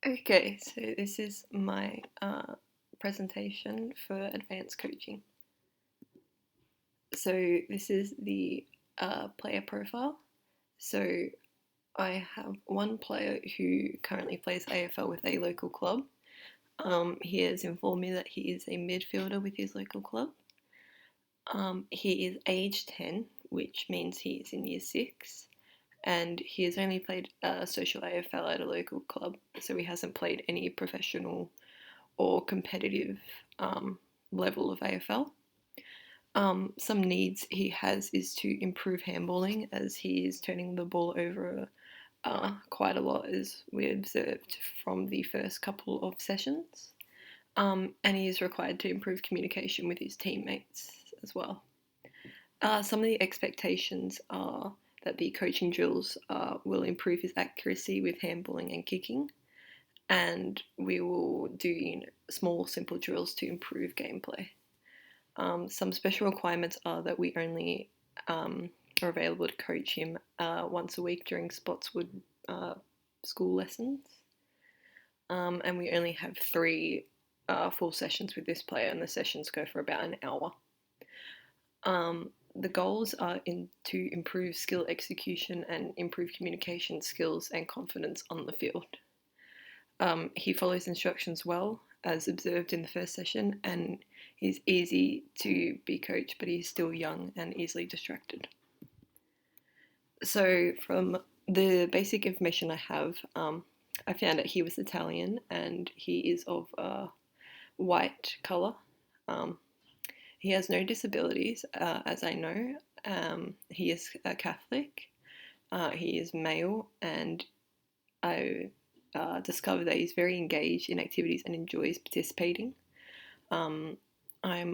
Okay, so this is my presentation for advanced coaching. So this is the player profile. So I have one player who currently plays AFL with a local club. He has informed me that he is a midfielder with his local club. He is age 10, which means he is in year 6. And he has only played social AFL at a local club, so he hasn't played any professional or competitive level of AFL. Some needs he has is to improve handballing, as he is turning the ball over quite a lot, as we observed from the first couple of sessions. And he is required to improve communication with his teammates as well. Some of the expectations are that the coaching drills will improve his accuracy with handballing and kicking, and we will do small, simple drills to improve gameplay. Some special requirements are that we only are available to coach him once a week during Spotswood school lessons, and we only have 3 full sessions with this player, and the sessions go for about an hour. The goals are to improve skill execution and improve communication skills and confidence on the field. He follows instructions well, as observed in the first session, and he's easy to be coached, but he's still young and easily distracted. So from the basic information I have, I found that he was Italian and he is of white colour. He has no disabilities, as I know. He is a Catholic. He is male, and I discovered that he's very engaged in activities and enjoys participating. I'm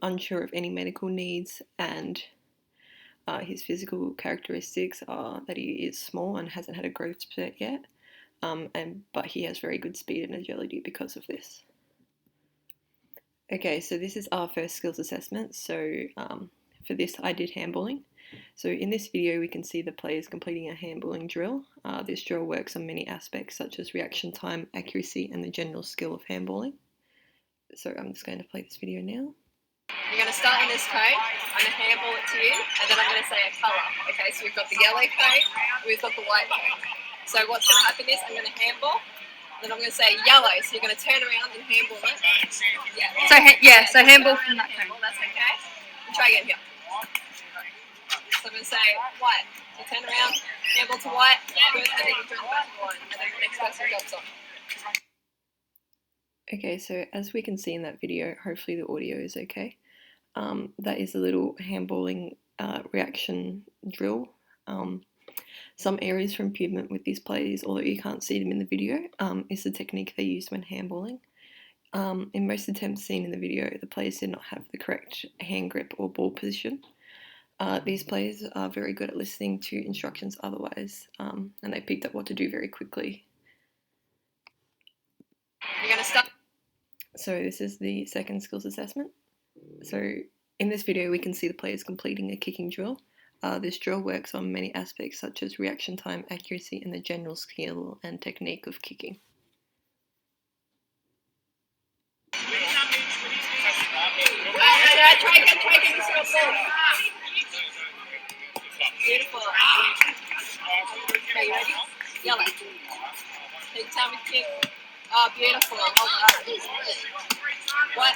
unsure of any medical needs, and his physical characteristics are that he is small and hasn't had a growth spurt yet, but he has very good speed and agility because of this. Okay, so this is our first skills assessment. So for this I did handballing. So in this video we can see the players completing a handballing drill. This drill works on many aspects such as reaction time, accuracy, and the general skill of handballing. So I'm just going to play this video now. You're going to start in this code, I'm going to handball it to you, and then I'm going to say a colour. Okay, so we've got the yellow code, we've got the white code. So what's going to happen is I'm going to handball, then I'm going to say yellow, so you're going to turn around and handball it. Yeah. So handball from that code. That's okay. And try again here. So I'm going to say white. So turn around, handball to white, good, and then you turn the back line, and then the next person jumps on. Okay, so as we can see in that video, hopefully the audio is okay. That is a little handballing reaction drill. Some areas for improvement with these players, although you can't see them in the video, is the technique they use when handballing. In most attempts seen in the video, the players did not have the correct hand grip or ball position. These players are very good at listening to instructions otherwise, and they picked up what to do very quickly. You're going to start. So this is the second skills assessment. So in this video we can see the players completing a kicking drill. This drill works on many aspects such as reaction time, accuracy, and the general skill and technique of kicking. Try again. Beautiful. Okay, you ready? Yell it. Take time to kick. Oh, beautiful. Well done. What?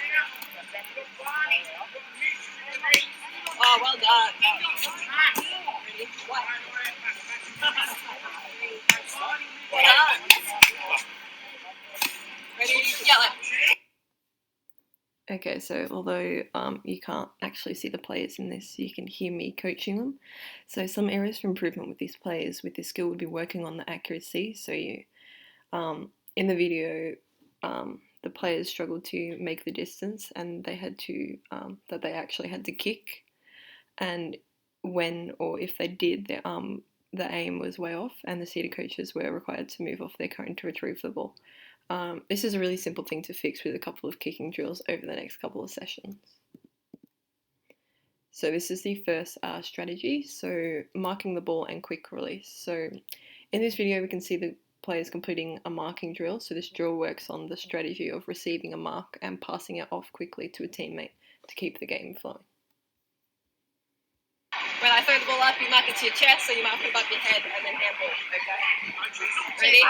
Oh, well done. Ready? What? Well done. Ready? Yell it. Okay, so although you can't actually see the players in this, you can hear me coaching them. So some areas for improvement with these players with this skill would be working on the accuracy. So you, in the video, the players struggled to make the distance, and they had to they actually had to kick. And when or if they did, the aim was way off, and the seated coaches were required to move off their cone to retrieve the ball. This is a really simple thing to fix with a couple of kicking drills over the next couple of sessions. So this is the first strategy, so marking the ball and quick release. So in this video we can see the players completing a marking drill. So this drill works on the strategy of receiving a mark and passing it off quickly to a teammate to keep the game flowing. When I throw the ball up, you mark it to your chest, so you mark it above your head and then handball. Okay. Ready?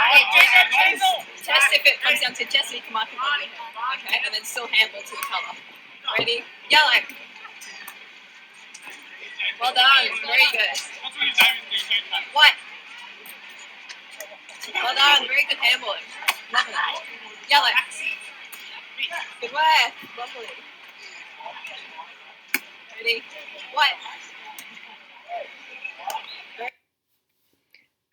Test if it comes down to your chest, so you can mark it above your head. Okay, and then still handball to the colour. Ready? Yellow. Well done. Very good. White. Well done. Very good handballing. Loving it. Yellow. Good work. Lovely. Ready? White.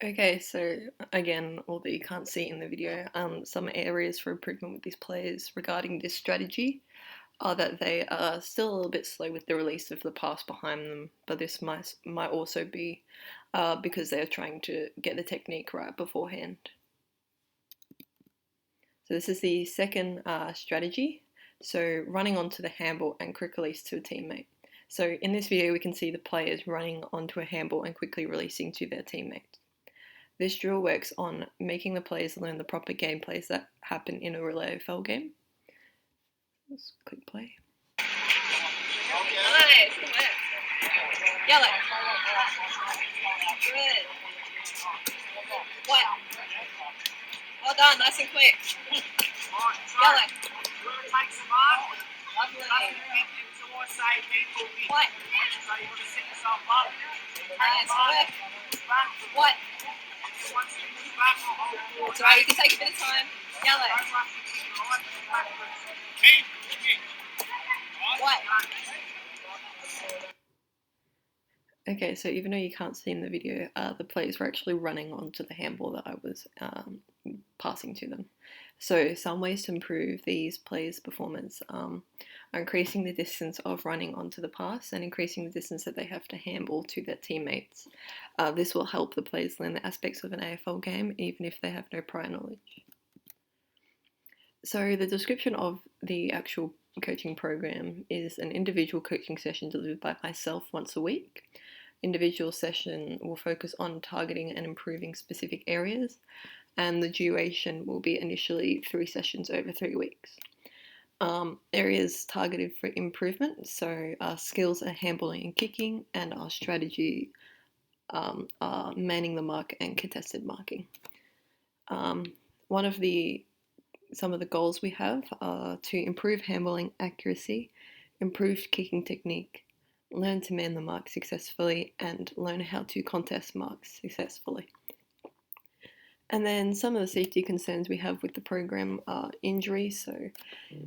Okay, so again, although you can't see it in the video, some areas for improvement with these players regarding this strategy are that they are still a little bit slow with the release of the pass behind them, but this might also be because they're trying to get the technique right beforehand. So this is the second strategy, so running onto the handball and quick release to a teammate. So in this video we can see the players running onto a handball and quickly releasing to their teammates. This drill works on making the players learn the proper gameplays that happen in a relay AFL game. Let's click play. Nice. Good work. Yellow. Good. White. Well done. Nice and quick. Yellow. Lovely. White. Nice. Good work. White. It's alright, you can take a bit of time. Yellow. White. Okay, so even though you can't see in the video, the players were actually running onto the handball that I was passing to them. So some ways to improve these players' performance are increasing the distance of running onto the pass and increasing the distance that they have to handball to their teammates. This will help the players learn the aspects of an AFL game even if they have no prior knowledge. So the description of the actual coaching program is an individual coaching session delivered by myself once a week. Individual session will focus on targeting and improving specific areas, and the duration will be initially 3 sessions over 3 weeks. Areas targeted for improvement, so our skills are handballing and kicking, and our strategy are manning the mark and contested marking. Some of the goals we have are to improve handballing accuracy, improve kicking technique, learn to man the mark successfully, and learn how to contest marks successfully. And then some of the safety concerns we have with the program are injury, so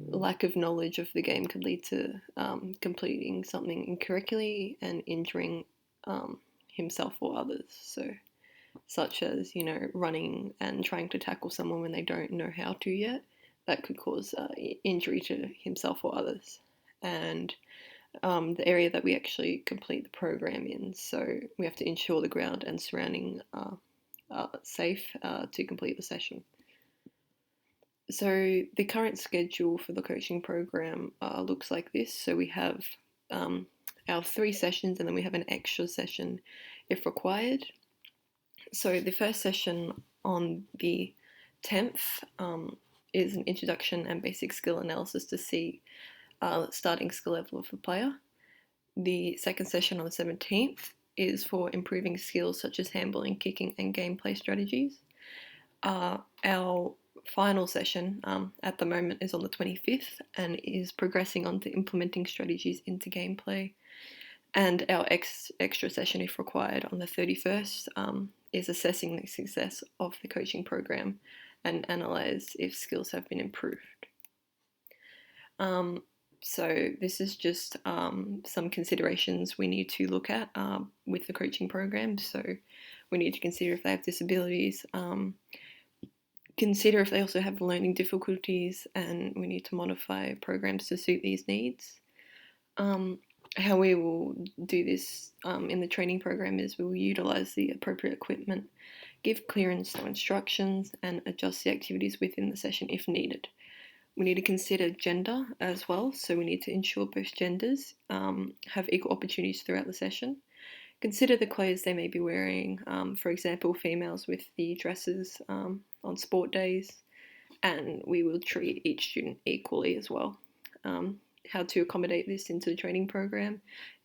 lack of knowledge of the game could lead to completing something incorrectly and injuring himself or others. So such as, running and trying to tackle someone when they don't know how to yet, that could cause injury to himself or others. And the area that we actually complete the program in, so we have to ensure the ground and surrounding are safe to complete the session. So the current schedule for the coaching program looks like this. So we have our 3 sessions and then we have an extra session if required. So the first session on the 10th is an introduction and basic skill analysis to see starting skill level of the player. The second session on the 17th is for improving skills such as handballing, kicking, and gameplay strategies. Our final session at the moment is on the 25th and is progressing on to implementing strategies into gameplay. And our extra session, if required, on the 31st is assessing the success of the coaching program and analyse if skills have been improved. So this is just some considerations we need to look at with the coaching program. So we need to consider if they have disabilities, consider if they also have learning difficulties, and we need to modify programs to suit these needs. How we will do this in the training program is we will utilise the appropriate equipment, give clear and slow instructions, and adjust the activities within the session if needed. We need to consider gender as well, so we need to ensure both genders have equal opportunities throughout the session. Consider the clothes they may be wearing, for example, females with the dresses on sport days, and we will treat each student equally as well. How to accommodate this into the training program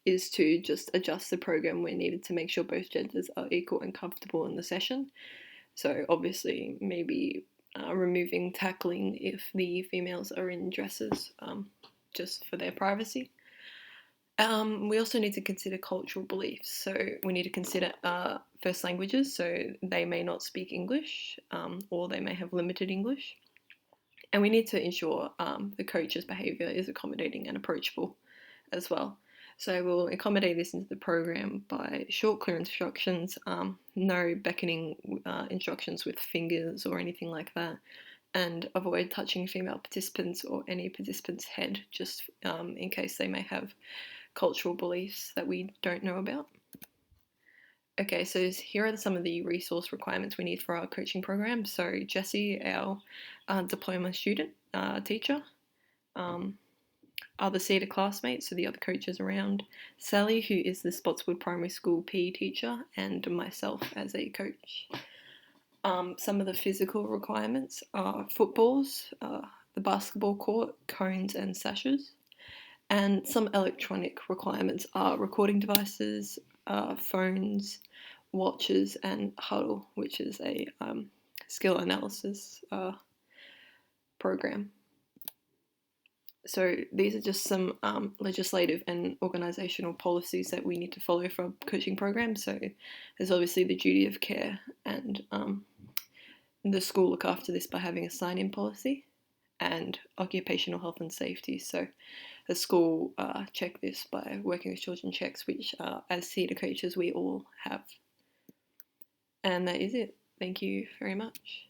is to just adjust the program where needed to make sure both genders are equal and comfortable in the session. So obviously maybe removing tackling if the females are in dresses, just for their privacy. We also need to consider cultural beliefs. So we need to consider first languages. So they may not speak English, or they may have limited English. And we need to ensure the coach's behaviour is accommodating and approachable as well. So we'll accommodate this into the program by short, clear instructions, no beckoning instructions with fingers or anything like that, and avoid touching female participants or any participant's head, just in case they may have cultural beliefs that we don't know about. Okay, so here are some of the resource requirements we need for our coaching program. So Jessie, our diploma student teacher, other CETA classmates, so the other coaches around, Sally, who is the Spotswood Primary School PE teacher, and myself as a coach. Some of the physical requirements are footballs, the basketball court, cones and sashes. And some electronic requirements are recording devices, phones, watches, and Huddle, which is a skill analysis program. So these are just some legislative and organisational policies that we need to follow for a coaching program. So there's obviously the duty of care, and the school look after this by having a sign-in policy, and occupational health and safety. So the school check this by working with children checks, which as CETA coaches we all have. And that is it. Thank you very much.